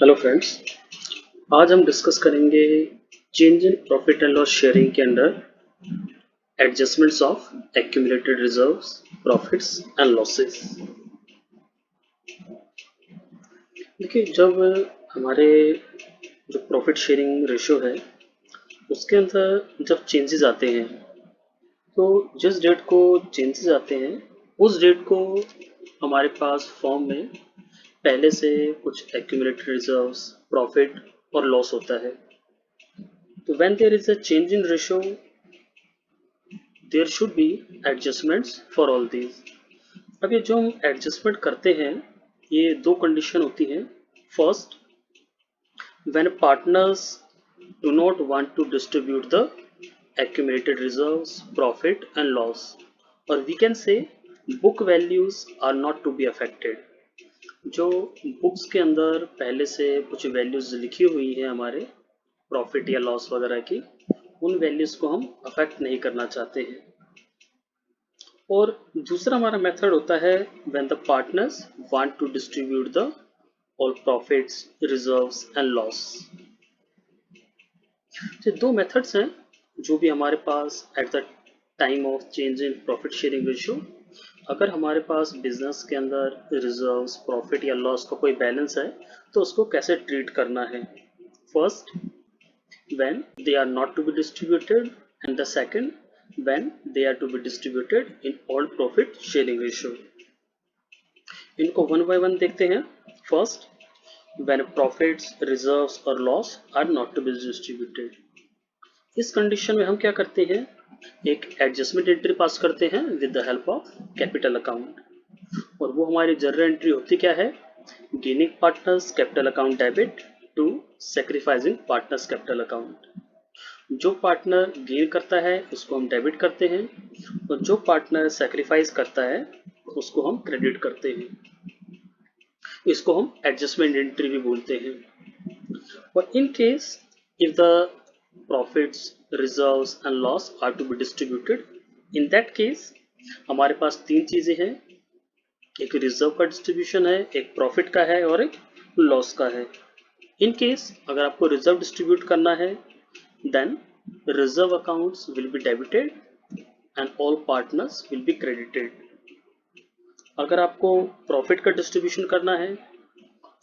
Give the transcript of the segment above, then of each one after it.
Hello friends. आज हम discuss करेंगे change in profit and loss sharing के अंदर adjustments of accumulated reserves, profits and losses. देखिए, जब हमारे जो प्रॉफिट शेयरिंग रेशियो है उसके अंदर जब चेंजेस आते हैं तो जिस डेट को चेंजेस आते हैं उस डेट को हमारे पास फॉर्म में पहले से कुछ एक्यूमुलेटेड रिजर्व्स, प्रॉफिट और लॉस होता है। तो when there is a change in ratio, there should be adjustments for all these। अब ये जो हम एडजस्टमेंट करते हैं ये दो कंडीशन होती हैं। First, when partners do not want to distribute the accumulated reserves, profit and loss, or we can say book values are not to be affected। जो बुक्स के अंदर पहले से कुछ वैल्यूज लिखी हुई है हमारे प्रॉफिट या लॉस वगैरह की, उन वैल्यूज को हम अफेक्ट नहीं करना चाहते हैं। और दूसरा हमारा मेथड होता है when the partners want to distribute the all profits, reserves and loss. ये दो मेथड्स हैं जो भी हमारे पास at the time of change in profit sharing ratio, अगर हमारे पास बिजनेस के अंदर रिजर्व्स, प्रॉफिट या लॉस का कोई बैलेंस है तो उसको कैसे ट्रीट करना है। First, when they are not to be distributed, and the second when they are to be distributed in all profit sharing ratio। इनको वन बाय वन देखते हैं। फर्स्ट, when profits, reserves और loss are not to be distributed। इस condition में हम क्या करते हैं, एक एडजस्टमेंट एंट्री पास करते हैं with the help of capital account. और वो हमारी जनरल एंट्री होती क्या है, gaining partners capital account debit to sacrificing partners capital account. जो पार्टनर गेन करता है उसको हम डेबिट करते हैं और जो पार्टनर सैक्रिफाइस करता है उसको हम क्रेडिट करते हैं। इसको हम एडजस्टमेंट एंट्री भी बोलते हैं। और in case if the profits, reserves and loss are to be distributed, in that case हमारे पास तीन चीजें हैं, एक रिजर्व का डिस्ट्रीब्यूशन है, एक प्रॉफिट का है और एक लॉस का है। इन केस अगर आपको रिजर्व डिस्ट्रीब्यूट करना है then reserve accounts will be debited and all partners will be credited। अगर आपको प्रॉफिट का डिस्ट्रीब्यूशन करना है,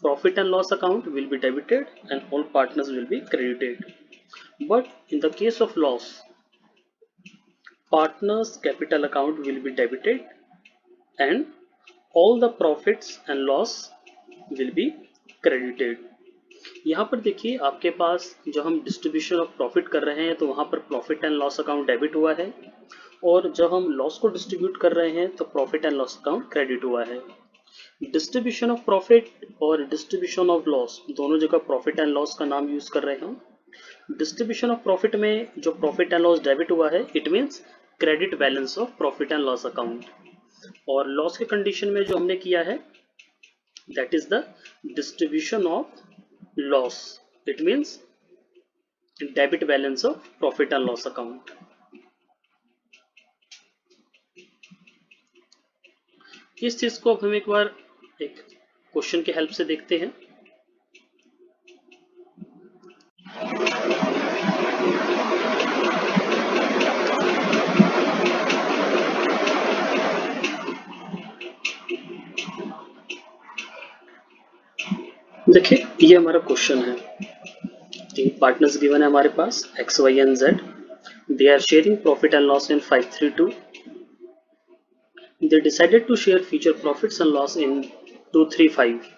profit and loss account will be debited and all partners will be credited. But in the case of loss, partners capital account will be debited and all the profits and loss will be credited. यहाँ पर देखिए, आपके पास जो हम distribution of profit कर रहे हैं तो वहाँ पर profit and loss account debit हुआ है, और जब हम लॉस को डिस्ट्रीब्यूट कर रहे हैं तो profit and loss account credit हुआ है। डिस्ट्रीब्यूशन ऑफ प्रॉफिट और डिस्ट्रीब्यूशन ऑफ लॉस दोनों जगह प्रॉफिट एंड लॉस का नाम यूज कर रहे हैं हम। डिस्ट्रीब्यूशन ऑफ प्रॉफिट में जो प्रॉफिट एंड लॉस डेबिट हुआ है it means credit balance of profit and loss account, और लॉस के कंडीशन में जो हमने किया है that is the distribution of loss, it means debit balance of profit and loss account। इस चीज को अब हम एक बार एक क्वेश्चन की हेल्प से देखते हैं। देखिए, ये हमारा क्वेश्चन है, तीन पार्टनर्स गिवन है हमारे पास X, Y and Z. They are sharing profit and loss in 532। they decided to share future profits and loss in 235,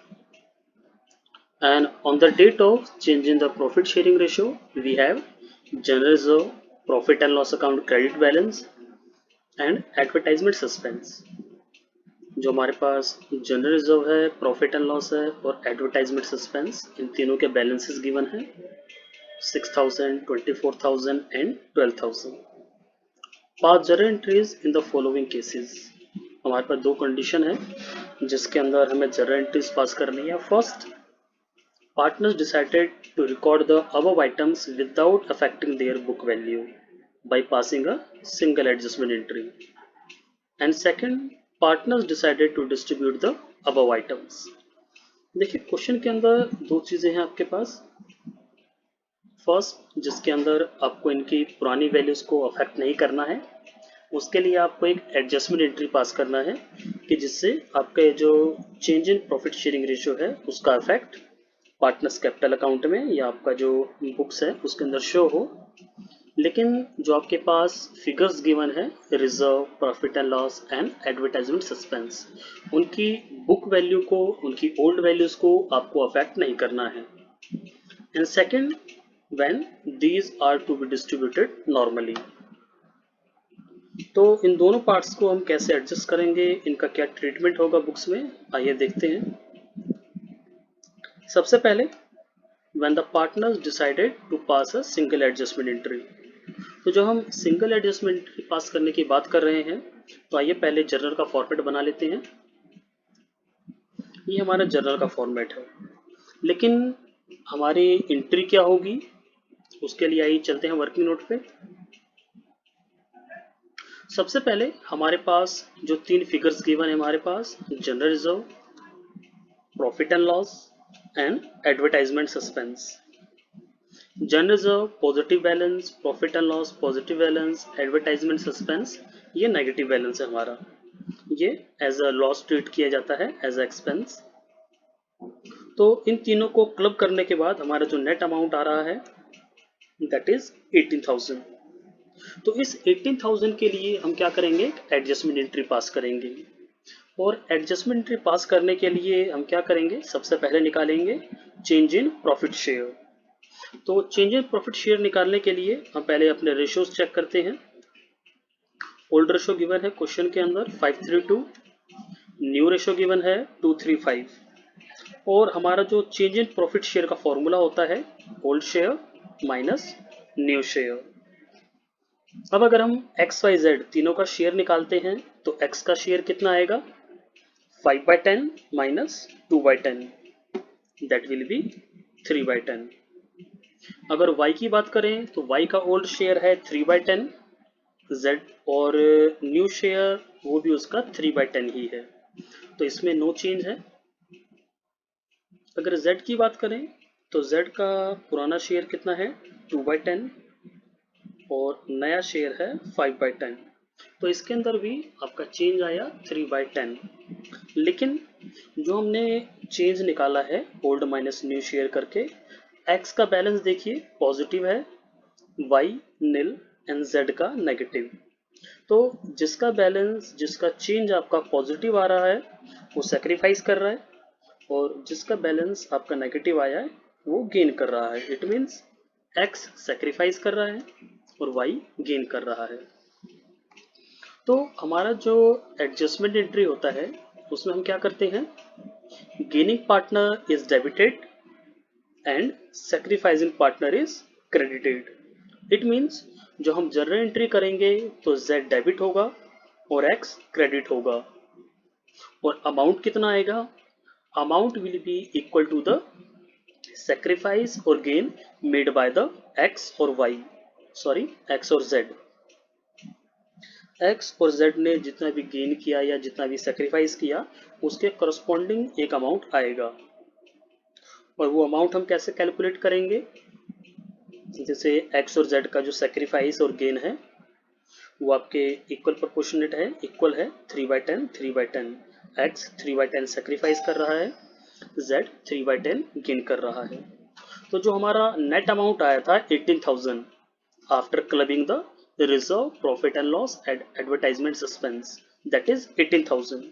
and on the date of change in the profit sharing ratio we have general reserve, profit and loss account credit balance and advertisement suspense। जो हमारे पास general reserve है, profit and loss है और advertisement suspense, इन तीनों के balances given है 6000, 24,000 and 12,000। Pass general entries in the following cases. हमारे पास दो कंडीशन है जिसके अंदर हमें जनरल एंट्रीज पास करनी है। First, partners decided to record the above items without affecting their book value by passing a single adjustment entry, and second, partners decided to distribute the above items। देखिए question के अंदर दो चीज़ें हैं आपके पास। First, जिसके अंदर आपको इनकी पुरानी वैल्यूज़ को अफेक्ट नहीं करना है, उसके लिए आपको एक एडजस्टमेंट एंट्री पास करना है कि जिससे आपका ये जो change in profit sharing ratio है उसका इफेक्ट पार्टनर्स कैपिटल अकाउंट में या आपका जो बुक्स है उसके अंदर शो हो। लेकिन जो आपके पास फिगर्स गिवन है, reserve, profit and loss and advertisement suspense, उनकी बुक वैल्यू को, उनकी ओल्ड वैल्यूज को आपको अफेक्ट नहीं करना है। And second, when these are to be distributed normally. तो इन दोनों पार्ट्स को हम कैसे एडजस्ट करेंगे, इनका क्या ट्रीटमेंट होगा बुक्स में, आइए देखते हैं। सबसे पहले, when the partners decided to pass a single adjustment entry. तो जो हम सिंगल एडजस्टमेंट पास करने की बात कर रहे हैं, तो आइए पहले जर्नल का फॉर्मेट बना लेते हैं। ये हमारा जर्नल का फॉर्मेट है, लेकिन हमारी एंट्री क्या होगी उसके लिए आइए चलते हैं वर्किंग नोट पे। सबसे पहले हमारे पास जो तीन फिगर्स गिवन है हमारे पास, general reserve, profit and loss and advertisement suspense. General reserve positive balance, profit and loss positive balance, advertisement suspense ये नेगेटिव बैलेंस है हमारा। ये एज अ लॉस ट्रीट किया जाता है, एज अ एक्सपेंस। तो इन तीनों को क्लब करने के बाद हमारा जो नेट अमाउंट आ रहा है दैट इज 18,000। तो इस 18,000 के लिए हम क्या करेंगे, एडजस्टमेंट एंट्री पास करेंगे। और एडजस्टमेंट एंट्री पास करने के लिए हम क्या करेंगे, सबसे पहले निकालेंगे चेंज इन प्रॉफिट शेयर। तो चेंज इन प्रॉफिट शेयर निकालने के लिए हम पहले अपने रेशियोज चेक करते हैं। ओल्ड रेशियो गिवन है क्वेश्चन के अंदर 532, न्यू रेशियो गिवन है 235, और हमारा जो चेंज इन प्रॉफिट शेयर का फॉर्मूला होता है old share minus new share. अब अगर हम एक्स वाई जेड तीनों का शेयर निकालते हैं तो एक्स का शेयर कितना आएगा, 5/10 माइनस 2/10, दैट विल बी 3/10। अगर y की बात करें तो y का ओल्ड शेयर है 3/10 z, और न्यू शेयर वो भी उसका 3/10 ही है, तो इसमें नो चेंज है। अगर z की बात करें तो z का पुराना शेयर कितना है 2/10 और नया शेयर है 5/10, तो इसके अंदर भी आपका चेंज आया 3/10। लेकिन जो हमने चेंज निकाला है ओल्ड माइनस न्यू शेयर करके, x का बैलेंस देखिए पॉजिटिव है, y नील एंड z का नेगेटिव। तो जिसका बैलेंस, जिसका चेंज आपका पॉजिटिव आ रहा है वो सेक्रीफाइस कर रहा है, और जिसका बैलेंस आपका नेगेटिव आया है वो गेन कर रहा है। इट मीन्स x सेक्रीफाइस कर रहा है और y गेन कर रहा है। तो हमारा जो एडजस्टमेंट एंट्री होता है उसमें हम क्या करते हैं, gaining partner is debited and sacrificing partner is credited. It means जो हम जर्नल एंट्री करेंगे तो z डेबिट होगा और x क्रेडिट होगा, और अमाउंट कितना आएगा, amount will be equal to the sacrifice or gain made by the x और y, सॉरी x और z। x और z ने जितना भी गेन किया या जितना भी सेक्रीफाइस किया उसके करस्पॉन्डिंग एक अमाउंट आएगा, और वो अमाउंट हम कैसे कैलकुलेट करेंगे, जैसे x और z का जो सेक्रीफाइस और गेन है वो आपके इक्वल प्रोपोर्शनेट है, इक्वल है 3/10 3/10। x 3/10 सेक्रीफाइस कर रहा है, z 3/10 गेन कर रहा है। तो जो हमारा नेट अमाउंट आया था 18,000 after clubbing the reserve, profit and loss and advertisement suspense, that is 18,000।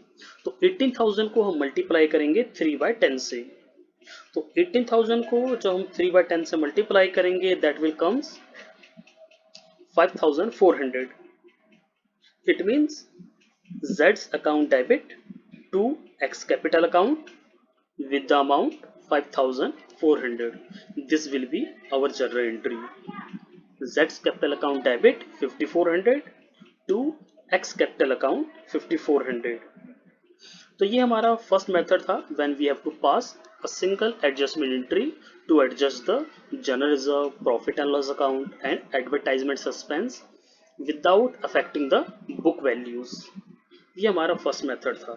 तो 18,000 को हम मल्टीप्लाई करेंगे 3/10 से। तो 18,000 को जब हम 3/10 से मल्टीप्लाई करेंगे that will comes 5,400। It means Z's account debit to X capital account with the amount 5,400. This will be our journal entry. Z's capital account debit 5,400 to X capital account 5,400. तो ये हमारा फर्स्ट मेथड था when we have to pass a single adjustment entry to adjust the general reserve, profit and loss account and advertisement suspense without affecting the book values. ये हमारा first method था।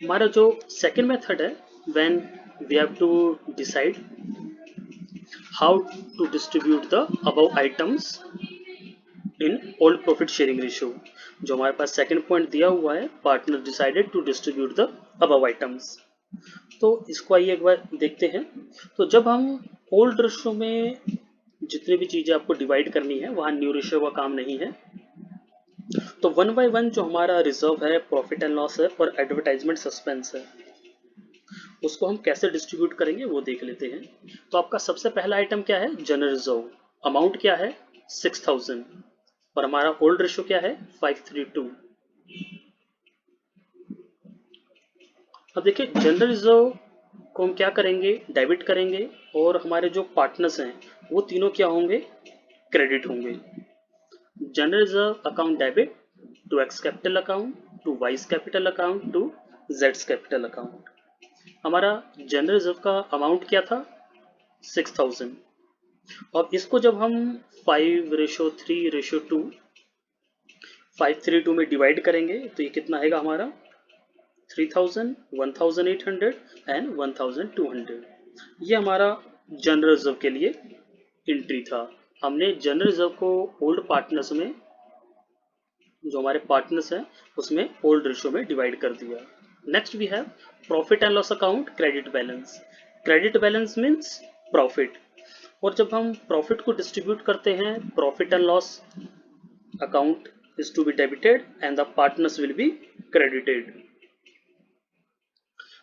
हमारा जो second method है, when we have to decide how to distribute the above items in old profit sharing ratio. जो हमारे पास second point दिया हुआ है, partner decided to distribute the above items. तो इसको आइए एक बार देखते हैं। तो जब हम ओल्ड रेशियो में जितनी भी चीजें आपको डिवाइड करनी है, वहां न्यू रेशियो का काम नहीं है। तो वन बाय वन जो हमारा रिजर्व है, प्रॉफिट एंड लॉस है और एडवर्टाइजमेंट सस्पेंस है, उसको हम कैसे डिस्ट्रीब्यूट करेंगे वो देख लेते हैं। तो आपका सबसे पहला आइटम क्या है, जनरल रिजर्व। अमाउंट क्या है, 6000 और हमारा ओल्ड रेशियो क्या है, 532। अब देखिए, जनरल रिजर्व को हम क्या करेंगे, डेबिट करेंगे और हमारे जो पार्टनर्स हैं वो तीनों क्या होंगे, क्रेडिट होंगे। General reserve account debit to X capital account, to Y's capital account, to जेड्स कैपिटल अकाउंट। हमारा जनरल रिजर्व का अमाउंट क्या था, 6000। और इसको जब हम 5:3:2 532 में डिवाइड करेंगे तो ये कितना आएगा हमारा, 3000, 1800 एंड 1200। ये हमारा जनरल रिजर्व के लिए एंट्री था। हमने जनरल रिजर्व को ओल्ड पार्टनर्स में, जो हमारे पार्टनर्स हैं उसमें ओल्ड रेशियो में डिवाइड कर दिया। Next we have profit and loss account, credit balance. Credit balance means profit. और जब हम प्रॉफिट को डिस्ट्रीब्यूट करते हैं, profit and loss account is to be debited and the partners will be credited.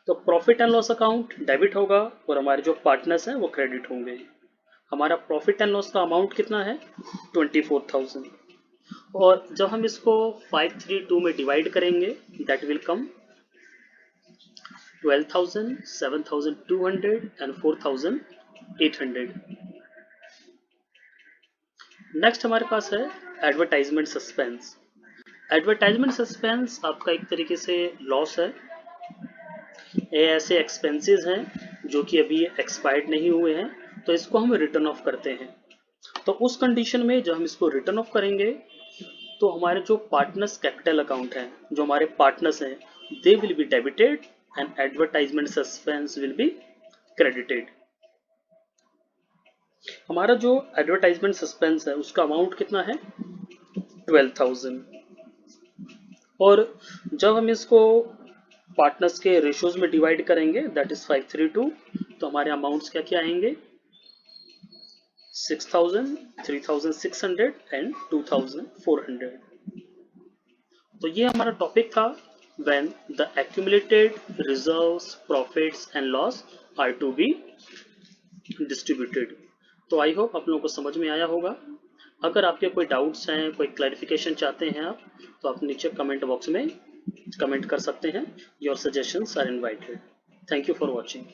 तो profit and loss account debit होगा और हमारे जो पार्टनर्स हैं वो क्रेडिट होंगे। हमारा प्रॉफिट एंड लॉस का अमाउंट कितना है, 24000। और जब हम इसको 532 में डिवाइड करेंगे, that will come 12,000, 7,200 and 4,800। Next हमारे पास है एडवर्टाइजमेंट सस्पेंस। एडवर्टाइजमेंट सस्पेंस आपका एक तरीके से लॉस है। ये ऐसे एक्सपेंसेस हैं जो कि अभी एक्सपायर्ड नहीं हुए हैं, तो इसको हम रिटर्न ऑफ करते हैं। तो उस कंडीशन में जब हम इसको रिटर्न ऑफ करेंगे तो हमारे जो पार्टनर्स कैपिटल अकाउंट हैं, जो हमारे पार्टनर्स हैं, they will be debited and advertisement suspense will be credited. हमारा जो एडवर्टाइजमेंट सस्पेंस है उसका अमाउंट कितना है, 12,000। और जब हम इसको पार्टनर्स के रेशियोज में डिवाइड करेंगे, दैट इज 532, तो हमारे अमाउंट्स क्या क्या आएंगे, 6000, 3600 एंड 2400। तो ये हमारा टॉपिक था, when the accumulated reserves, profits and loss are to be distributed. तो आई होप आप लोगों को समझ में आया होगा। अगर आपके कोई डाउट्स हैं, कोई क्लैरिफिकेशन चाहते हैं आप, तो आप नीचे कमेंट बॉक्स में कमेंट कर सकते हैं। Your suggestions are invited. Thank you for watching.